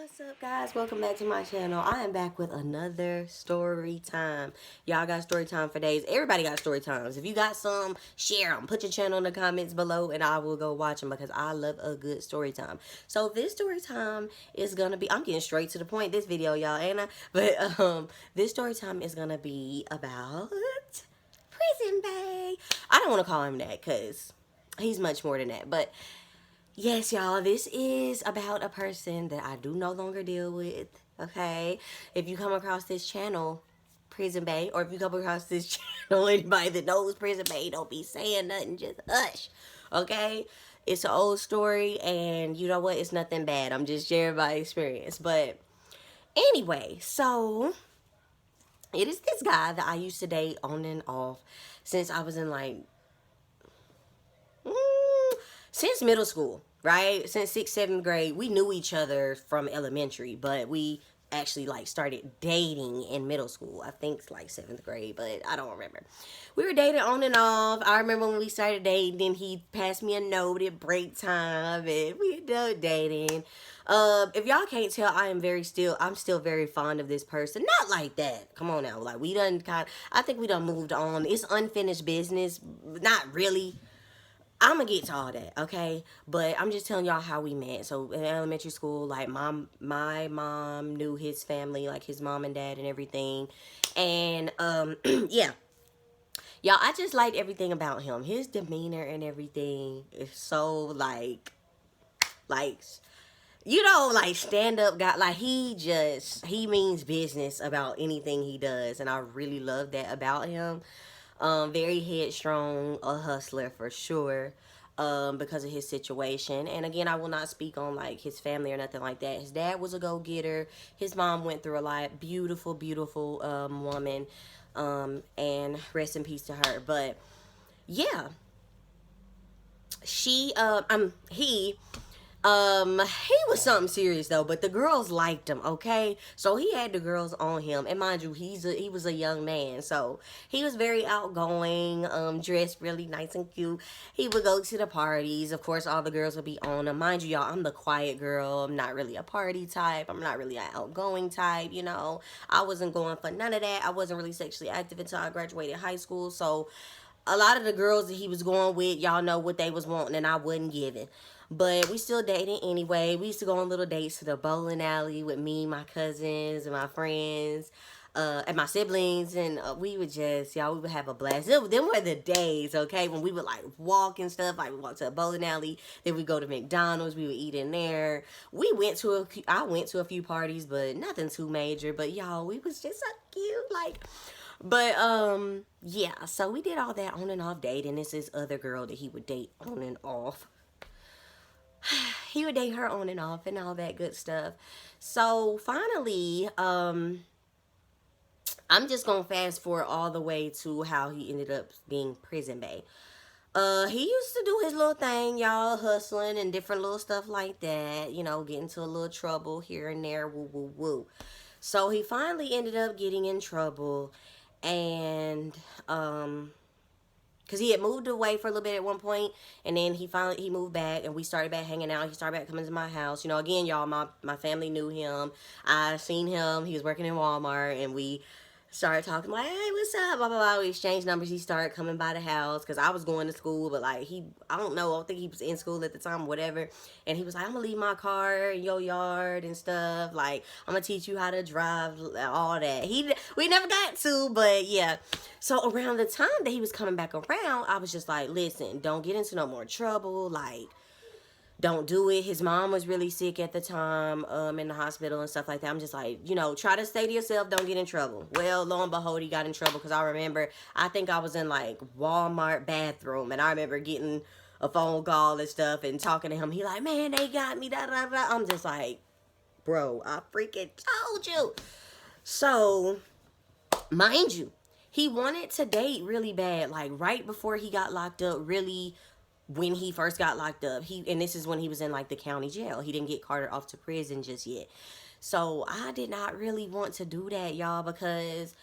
What's up, guys? Welcome back to my channel. I am back with another story time. Y'all got story time for days. Everybody got story times. If you got some, share them. Put your channel in the comments below and I will go watch them because I love a good story time. So this story time is gonna be, I'm getting straight to the point this video, y'all, ain't I? But this story time is gonna be about Prison Bay. I don't want to call him that because he's much more than that, but yes, y'all, this is about a person that I do no longer deal with, okay? If you come across this channel, Prison Bay, or if you come across this channel, anybody that knows Prison Bay, don't be saying nothing, just hush, okay? It's an old story, and you know what? It's nothing bad. I'm just sharing my experience. But anyway, so it is this guy that I used to date on and off since I was in like since middle school, right? Since sixth, seventh grade, we knew each other from elementary, but we actually like started dating in middle school. I think it's like seventh grade, but I don't remember. We were dating on and off. I remember when we started dating, then he passed me a note at break time, and we done dating. If y'all can't tell, I'm still very fond of this person. Not like that. Come on now, like we done I think we done moved on. It's unfinished business. Not really. I'm gonna get to all that, okay? But I'm just telling y'all how we met. So in elementary school, like my mom knew his family, like his mom and dad and everything. And yeah. Y'all, I just liked everything about him. His demeanor and everything is so like like stand up guy. Like he means business about anything he does, and I really love that about him. Very headstrong, a hustler for sure. Because of his situation. And again, I will not speak on like his family or nothing like that. His dad was a go-getter. His mom went through a lot. Beautiful, beautiful woman. And rest in peace to her. But yeah, she he was something serious though, but the girls liked him, okay? So he had the girls on him. And mind you, he was a young man. So he was very outgoing, dressed really nice and cute. He would go to the parties. Of course, all the girls would be on him. Mind you, y'all, I'm the quiet girl. I'm not really a party type. I'm not really an outgoing type, you know. I wasn't going for none of that. I wasn't really sexually active until I graduated high school. So a lot of the girls that he was going with, y'all know what they was wanting, and I wasn't giving. But we still dating anyway. We used to go on little dates to the bowling alley with me, my cousins, and my friends, and my siblings, and we would just, y'all, we would have a blast. Them were the days, okay, when we would like walk and stuff. Like we walk to a bowling alley, then we go to McDonald's. We would eat in there. I went to a few parties, but nothing too major. But y'all, we was just so cute, like. But yeah, so we did all that on and off dating. This is other girl that he would date on and off. He would date her on and off and all that good stuff. So finally, I'm just gonna fast forward all the way to how he ended up being prison bae. He used to do his little thing, y'all, hustling and different little stuff like that. You know, get into a little trouble here and there, woo woo woo. So he finally ended up getting in trouble, and because he had moved away for a little bit at one point, and then he moved back, and we started back hanging out. He started back coming to my house. You know, again, y'all, my family knew him. I seen him. He was working in Walmart, and we started talking like, hey, what's up? Blah blah blah. We exchanged numbers. He started coming by the house because I was going to school, but like I don't know. I don't think he was in school at the time, whatever. And he was like, I'm gonna leave my car in your yard and stuff. Like I'm gonna teach you how to drive, all that. We never got to, but yeah. So around the time that he was coming back around, I was just like, listen, don't get into no more trouble. Like, don't do it. His mom was really sick at the time, in the hospital and stuff like that. I'm just like, you know, try to stay to yourself. Don't get in trouble. Well, lo and behold, he got in trouble because I think I was in like Walmart bathroom, and I remember getting a phone call and stuff and talking to him. He like, man, they got me. Da da da. I'm just like, bro, I freaking told you. So, mind you, he wanted to date really bad. Like right before he got locked up, really when he first got locked up, and this is when he was in like the county jail. He didn't get carted off to prison just yet. So I did not really want to do that, y'all, because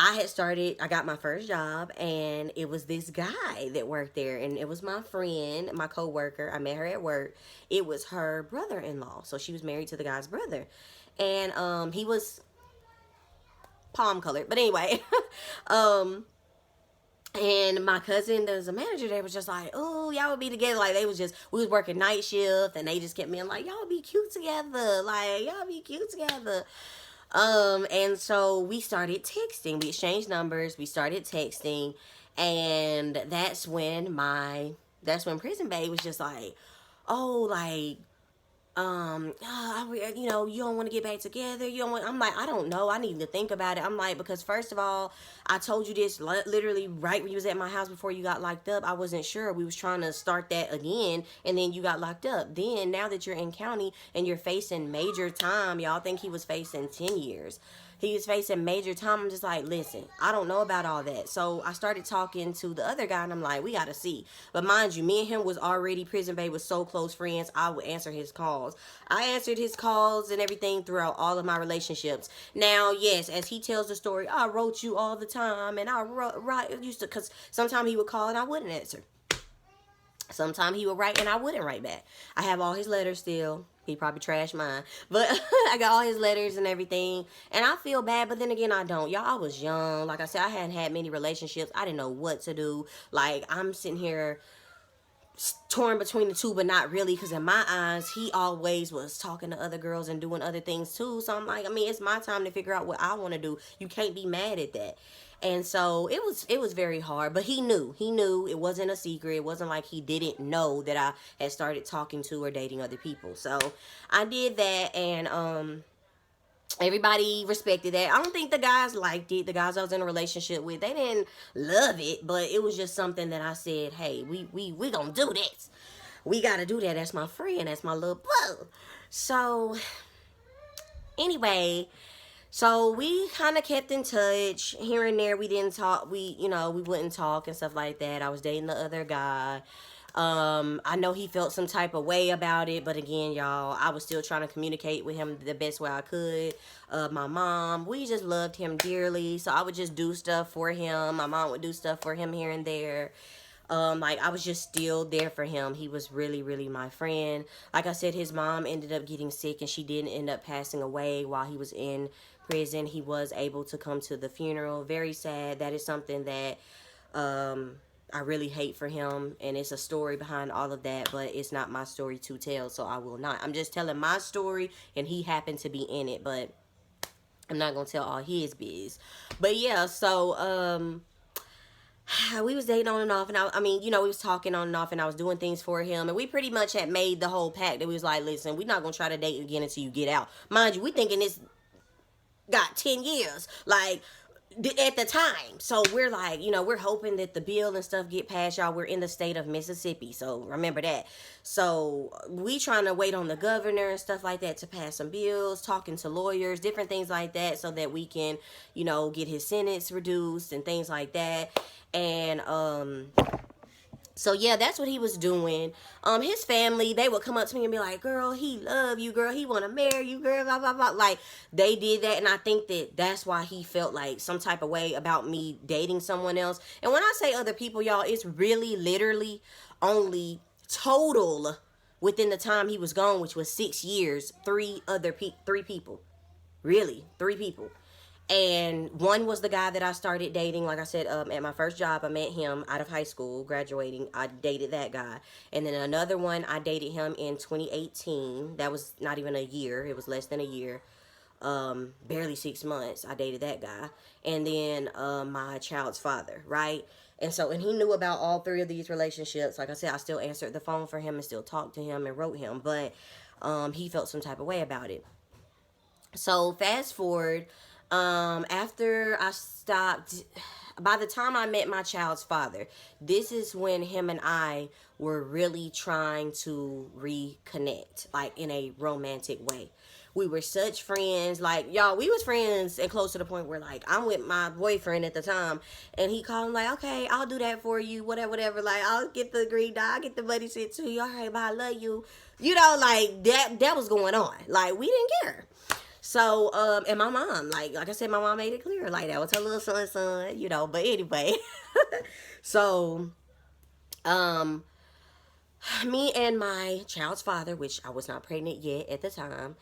I got my first job, and it was this guy that worked there, and it was my friend, my coworker. I met her at work. It was her brother-in-law, so she was married to the guy's brother, and he was palm colored, but anyway, um, and my cousin, there's a manager, they was just like, oh, y'all would be together. Like, they was just, we was working night shift, and they just kept being like, y'all be cute together. Like, y'all be cute together. And so we started texting. We exchanged numbers. We started texting. And that's when Prison Bae was just like, oh, like, you don't want to get back together. You don't want. I'm like, I don't know. I need to think about it. I'm like, because first of all, I told you this literally right when you was at my house before you got locked up. I wasn't sure. We was trying to start that again, and then you got locked up. Then now that you're in county and you're facing major time, y'all think he was facing 10 years. He was facing major time. I'm just like, listen, I don't know about all that. So I started talking to the other guy, and I'm like, we got to see. But mind you, me and him was already, Prison Bae was so close friends, I would answer his calls. I answered his calls and everything throughout all of my relationships. Now, yes, as he tells the story, I wrote you all the time, and used to, because sometimes he would call and I wouldn't answer. Sometimes he would write and I wouldn't write back. I have all his letters still. He probably trashed mine. But I got all his letters and everything. And I feel bad, but then again, I don't. Y'all, I was young. Like I said, I hadn't had many relationships. I didn't know what to do. Like, I'm sitting here torn between the two, but not really, because in my eyes, he always was talking to other girls and doing other things too. So I'm like, I mean, it's my time to figure out what I want to do. You can't be mad at that. And so it was very hard, but he knew it wasn't a secret. It wasn't like he didn't know that I had started talking to or dating other people. So I did that, and everybody respected that. I don't think the guys liked it. The guys I was in a relationship with, they didn't love it, but it was just something that I said, hey, we gonna do this. We gotta do that. That's my friend. That's my little boo. So anyway, so we kind of kept in touch here and there. We didn't talk. We wouldn't talk and stuff like that. I was dating the other guy. I know he felt some type of way about it, but again, y'all, I was still trying to communicate with him the best way I could. My mom, we just loved him dearly, so I would just do stuff for him. My mom would do stuff for him here and there. Like, I was just still there for him. He was really, really my friend. Like I said, his mom ended up getting sick, and she did end up passing away while he was in prison. He was able to come to the funeral. Very sad. That is something that I really hate for him, and it's a story behind all of that, but it's not my story to tell, so I will not. I'm just telling my story, and he happened to be in it, but I'm not gonna tell all his biz. But yeah, so we was dating on and off, and I mean, we was talking on and off, and I was doing things for him, and we pretty much had made the whole pact that we was like, listen, we're not gonna try to date again until you get out. Mind you, we thinking this got 10 years, like, at the time. So we're like, we're hoping that the bill and stuff get passed, y'all. We're in the state of Mississippi, so remember that. So we trying to wait on the governor and stuff like that to pass some bills, talking to lawyers, different things like that, so that we can, get his sentence reduced and things like that. And so yeah, that's what he was doing. His family, they would come up to me and be like, girl, he love you, girl, he want to marry you, girl, blah, blah, blah. Like, they did that, and I think that that's why he felt like some type of way about me dating someone else. And when I say other people, y'all, it's really literally only total within the time he was gone, which was 6 years, three people. Really, 3 people. And one was the guy that I started dating. Like I said, at my first job, I met him out of high school, graduating. I dated that guy. And then another one, I dated him in 2018. That was not even a year. It was less than a year. Barely 6 months. I dated that guy. And then my child's father, right? And he knew about all 3 of these relationships. Like I said, I still answered the phone for him and still talked to him and wrote him. But he felt some type of way about it. So fast forward. After I stopped, by the time I met my child's father, this is when him and I were really trying to reconnect, like in a romantic way. We were such friends, like, y'all, we was friends and close to the point where, like, I'm with my boyfriend at the time, and he called me like, okay, I'll do that for you, whatever, like, I'll get the green dot, I'll get the buddy shit to you, all right, bye, I love you. Like, that was going on. Like, we didn't care. So, and my mom, like I said, my mom made it clear, like that was her little son, you know. But anyway, so, um, me and my child's father, which I was not pregnant yet at the time,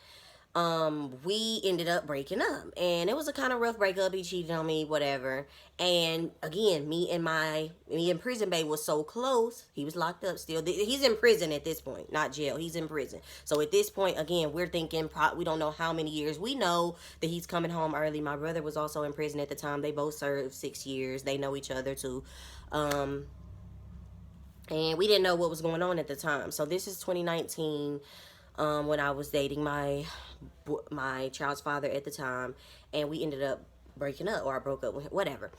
we ended up breaking up, and it was a kind of rough breakup. He cheated on me, whatever. And again, me and Prison Bay was so close. He was locked up still. He's in prison at this point, not jail. He's in prison. So at this point, again, we're thinking we don't know how many years. We know that he's coming home early. My brother was also in prison at the time. They both served 6 years. They know each other too. And we didn't know what was going on at the time. So this is 2019, when I was dating my child's father at the time, and we ended up breaking up, or I broke up with him, whatever.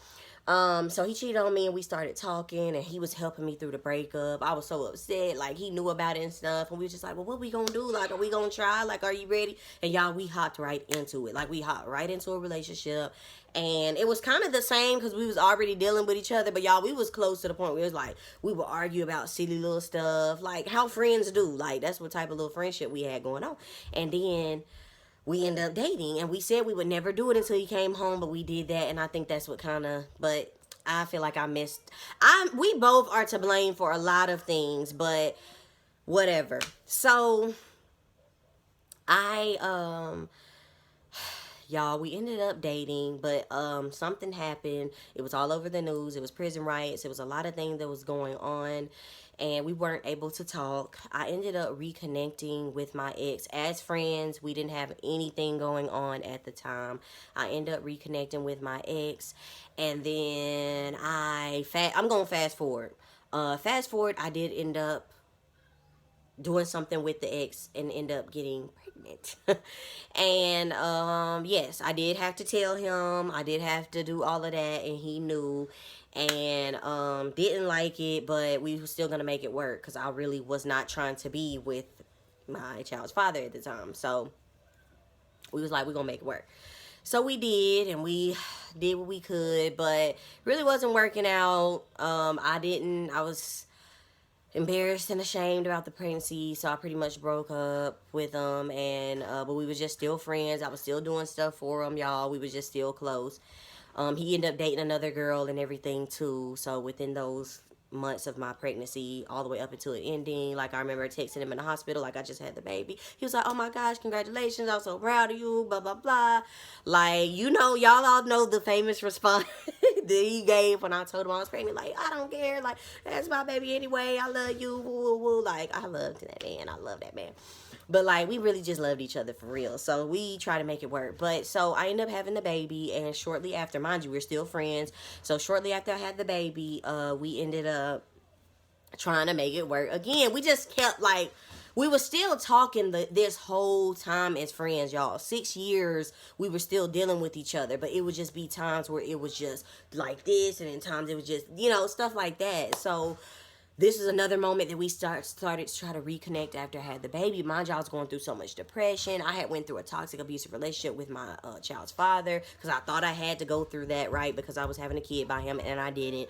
So he cheated on me, and we started talking, and he was helping me through the breakup. I was so upset, like he knew about it and stuff, and we was just like, well, what we gonna do? Like, are we gonna try? Like, are you ready? And y'all, we hopped right into it. Like, we hopped right into a relationship, and it was kind of the same because we was already dealing with each other. But y'all, we was close to the point where it was like we would argue about silly little stuff, like how friends do. Like, that's what type of little friendship we had going on. And then we ended up dating, and we said we would never do it until he came home, but we did that. And I think that's what kind of, but I feel like we both are to blame for a lot of things, but whatever. So I y'all, we ended up dating, but something happened. It was all over the news. It was prison riots. It was a lot of things that was going on, and we weren't able to talk. I ended up reconnecting with my ex as friends. We didn't have anything going on at the time. I ended up reconnecting with my ex, and then I'm going to fast forward. Fast forward, I did end up doing something with the ex and end up getting pregnant. And yes, I did have to tell him. I did have to do all of that, and he knew, and didn't like it, but we were still gonna make it work because I really was not trying to be with my child's father at the time. So we was like, we're gonna make it work. So we did, and we did what we could, but really wasn't working out. I was embarrassed and ashamed about the pregnancy, so I pretty much broke up with him. And but we was just still friends. I was still doing stuff for him, y'all. We was just still close. He ended up dating another girl and everything too. So within those months of my pregnancy, all the way up until it ending, like I remember texting him in the hospital, like I just had the baby. He was like, "Oh my gosh, congratulations! I'm so proud of you." Blah blah blah. Like, you know, y'all all know the famous response that he gave when I told him I was pregnant. Like, I don't care. Like, that's my baby anyway. I love you. Woo woo woo. Like, I loved that man. I love that man. But like, we really just loved each other for real. So we try to make it work. But so I ended up having the baby, and shortly after, mind you, we're still friends. So shortly after I had the baby, we ended up trying to make it work again. We just kept like, we were still talking this whole time as friends, y'all. 6 years we were still dealing with each other, but it would just be times where it was just like this, and then times it was just, you know, stuff like that. So this is another moment that we started to try to reconnect after I had the baby. Mind you, I was going through so much depression. I had went through a toxic, abusive relationship with my child's father, because I thought I had to go through that, right? Because I was having a kid by him, and I didn't.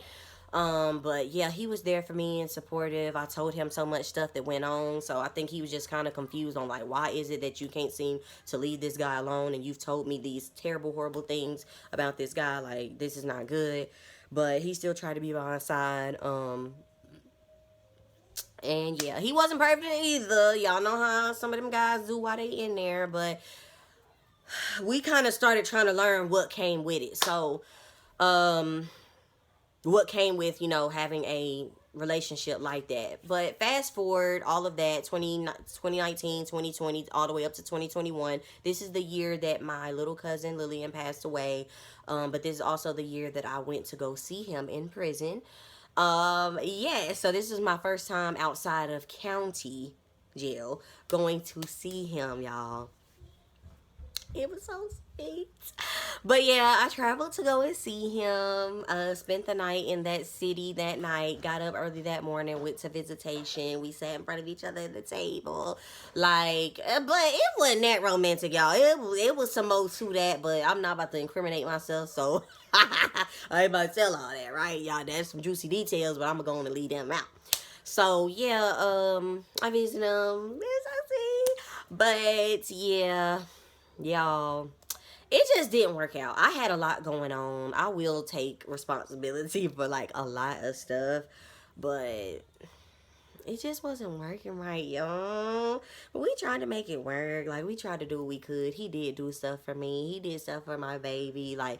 But yeah, he was there for me and supportive. I told him so much stuff that went on. So I think he was just kind of confused on like, why is it that you can't seem to leave this guy alone? And you've told me these terrible, horrible things about this guy. Like, this is not good. But he still tried to be by my side. And yeah, he wasn't perfect either. Y'all know how some of them guys do while they in there. But we kind of started trying to learn what came with it. So, what came with, you know, having a relationship like that. But fast forward all of that, 2019, 2020, all the way up to 2021. This is the year that my little cousin Lillian passed away. But this is also the year that I went to go see him in prison. Yeah, so this is my first time outside of county jail going to see him, y'all. It was so sweet. But yeah, I traveled to go and see him. Spent the night in that city that night. Got up early that morning, went to visitation. We sat in front of each other at the table. Like, but it wasn't that romantic, y'all. It was some more to that, but I'm not about to incriminate myself, so I ain't about to tell all that, right? Y'all, that's some juicy details, but I'm going to leave them out. So yeah, I visited him. It's so sweet. But yeah, y'all, it just didn't work out. I had a lot going on. I will take responsibility for like a lot of stuff, but it just wasn't working right, y'all. But we tried to make it work. Like, we tried to do what we could. He did do stuff for me. He did stuff for my baby. Like,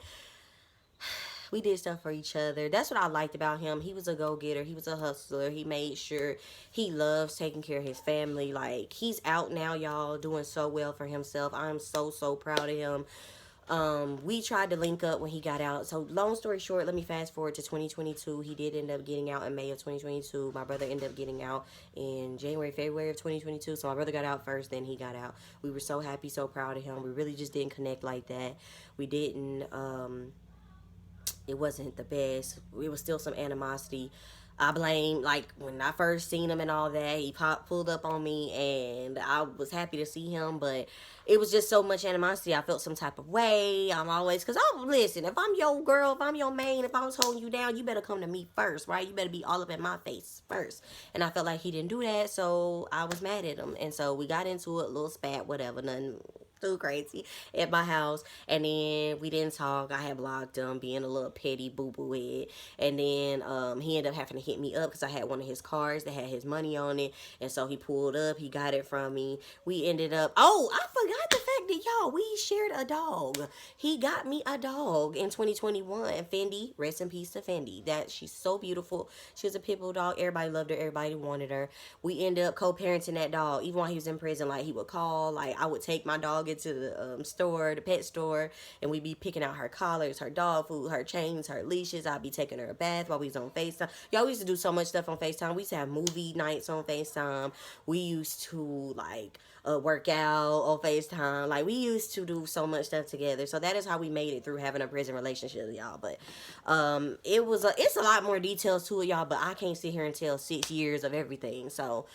we did stuff for each other. That's what I liked about him. He was a go-getter. He was a hustler. He made sure he loves taking care of his family. Like, he's out now, y'all, doing so well for himself. I'm so, so proud of him. We tried to link up when he got out. So long story short, let me fast forward to 2022. He did end up getting out in May of 2022. My brother ended up getting out in January, February of 2022. So my brother got out first, then he got out. We were so happy, so proud of him. We really just didn't connect like that. We didn't it wasn't the best. It was still some animosity. I blame, like, when I first seen him and all that, he pulled up on me, and I was happy to see him, but it was just so much animosity. I felt some type of way. I'm always, because listen, if I'm your girl, if I'm your main, if I was holding you down, you better come to me first, right? You better be all up in my face first. And I felt like he didn't do that, so I was mad at him. And so we got into it, a little spat, whatever, nothing too crazy at my house. And then we didn't talk. I had blocked him, being a little petty boo-boo head. And then he ended up having to hit me up because I had one of his cars that had his money on it. And so he pulled up. He got it from me. We ended up... Oh, I forgot the fact that, y'all, we shared a dog. He got me a dog in 2021. Fendi, rest in peace to Fendi. She's so beautiful. She was a pit bull dog. Everybody loved her. Everybody wanted her. We ended up co-parenting that dog. Even while he was in prison, like, he would call. Like, I would take my dog into the store, the pet store, and we'd be picking out her collars, her dog food, her chains, her leashes. I'd be taking her a bath while we was on FaceTime. Y'all, we used to do so much stuff on FaceTime. We used to have movie nights on FaceTime. We used to, like, work out on FaceTime. Like, we used to do so much stuff together. So that is how we made it through having a prison relationship, y'all. But it's a lot more details to it, y'all, but I can't sit here and tell 6 years of everything. So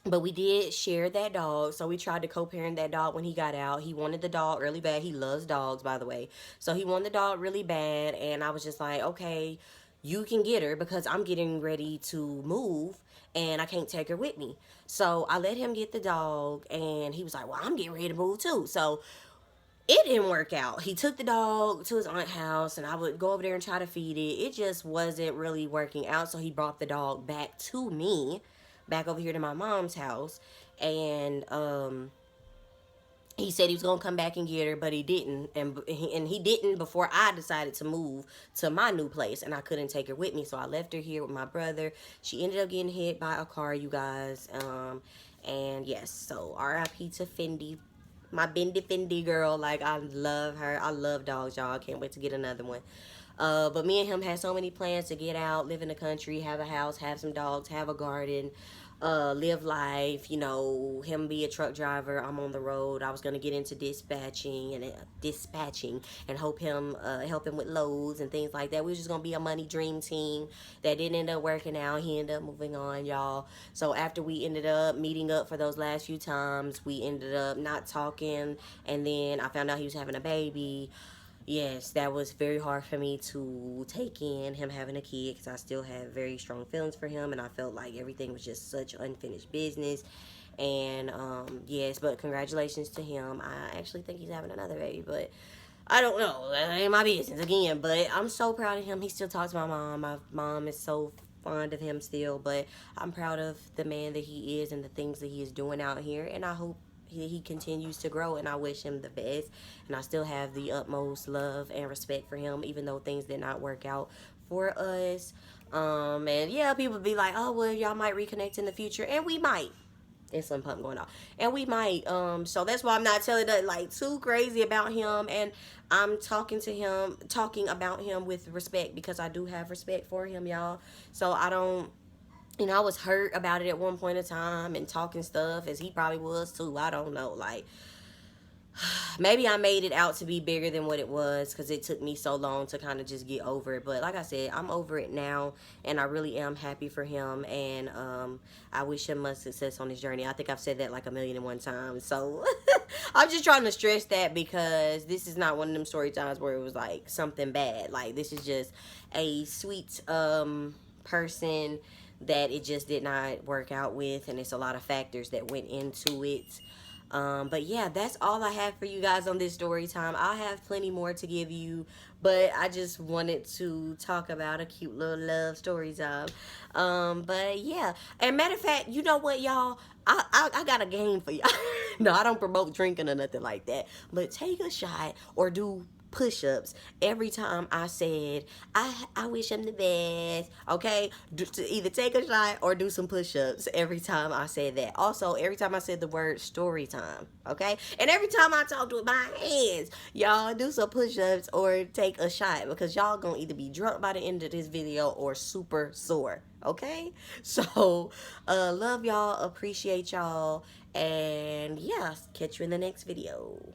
but we did share that dog. So we tried to co-parent that dog when he got out. He wanted the dog really bad. He loves dogs, by the way. So he wanted the dog really bad. And I was just like, okay, you can get her because I'm getting ready to move and I can't take her with me. So I let him get the dog and he was like, well, I'm getting ready to move too. So it didn't work out. He took the dog to his aunt's house and I would go over there and try to feed it. It just wasn't really working out. So he brought the dog back to me, back over here to my mom's house. And he said he was gonna come back and get her, but he didn't, and he didn't before I decided to move to my new place, and I couldn't take her with me, so I left her here with my brother. She ended up getting hit by a car, you guys, and yes, so R.I.P. to Fendi, my Bendy Fendi girl. Like, I love her. I love dogs, y'all. I can't wait to get another one. But me and him had so many plans to get out, live in the country, have a house, have some dogs, have a garden, live life, you know, him be a truck driver. I'm on the road. I was going to get into dispatching and help him with loads and things like that. We was just going to be a money dream team. That didn't end up working out. He ended up moving on, y'all. So after we ended up meeting up for those last few times, we ended up not talking, and then I found out he was having a baby. Yes, that was very hard for me to take in, him having a kid, because I still had very strong feelings for him, and I felt like everything was just such unfinished business. And yes, but congratulations to him. I actually think he's having another baby, but I don't know. That ain't my business again. But I'm so proud of him. He still talks to my mom. My mom is so fond of him still, but I'm proud of the man that he is and the things that he is doing out here, and I hope he continues to grow, and I wish him the best. And I still have the utmost love and respect for him, even though things did not work out for us. And yeah, people be like, oh, well, y'all might reconnect in the future, and we might. It's some pump going on, and we might. So that's why I'm not telling that like too crazy about him, and I'm talking about him with respect, because I do have respect for him, y'all. So I don't, you know, I was hurt about it at one point in time and talking stuff, as he probably was too. I don't know. Like, maybe I made it out to be bigger than what it was, because it took me so long to kind of just get over it. But like I said, I'm over it now, and I really am happy for him. And I wish him much success on his journey. I think I've said that like 1,000,001 times. So I'm just trying to stress that, because this is not one of them story times where it was like something bad. Like, this is just a sweet person that it just did not work out with, and it's a lot of factors that went into it. But yeah, that's all I have for you guys on this story time. I'll have plenty more to give you, but I just wanted to talk about a cute little love story time. But yeah, and matter of fact, you know what, y'all? I got a game for y'all. No, I don't promote drinking or nothing like that. But take a shot or do push-ups every time I said I wish him the best. Okay, to either take a shot or do some push-ups every time I said that. Also, every time I said the word story time. Okay, and every time I talked with my hands, y'all do some push-ups or take a shot because y'all gonna either be drunk by the end of this video or super sore. Okay, so love y'all, appreciate y'all, and yeah, catch you in the next video.